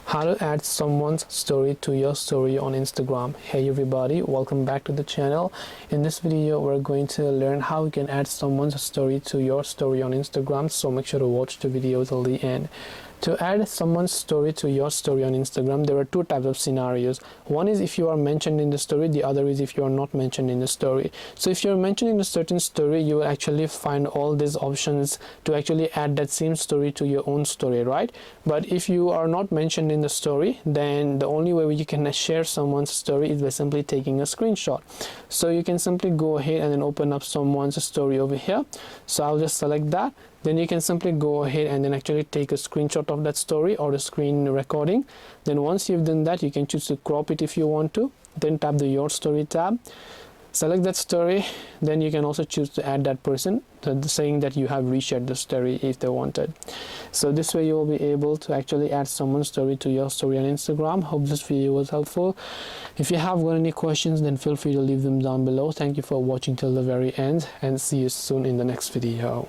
How to add someone's story to your story on Instagram. Hey everybody, welcome back to the channel. In this video we're going to learn how you can add someone's story to your story on Instagram, so make sure to watch the video till the end. To add someone's story to your story on Instagram, there are two types of scenarios. One is if you are mentioned in the story, the other is if you are not mentioned in the story. So if you're mentioned in a certain story, you will actually find all these options to actually add that same story to your own story, right? But if you are not mentioned in the story, then the only way you can share someone's story is by simply taking a screenshot. So you can simply go ahead and then open up someone's story over here. So I'll just select that. Then you can simply go ahead and then actually take a screenshot of that story or the screen recording. Then once you've done that, you can choose to crop it if you want to. Then tap the Your Story tab. Select that story. Then you can also choose to add that person, saying that you have reshared the story if they wanted. So this way you will be able to actually add someone's story to your story on Instagram. Hope this video was helpful. If you have got any questions, then feel free to leave them down below. Thank you for watching till the very end, and see you soon in the next video.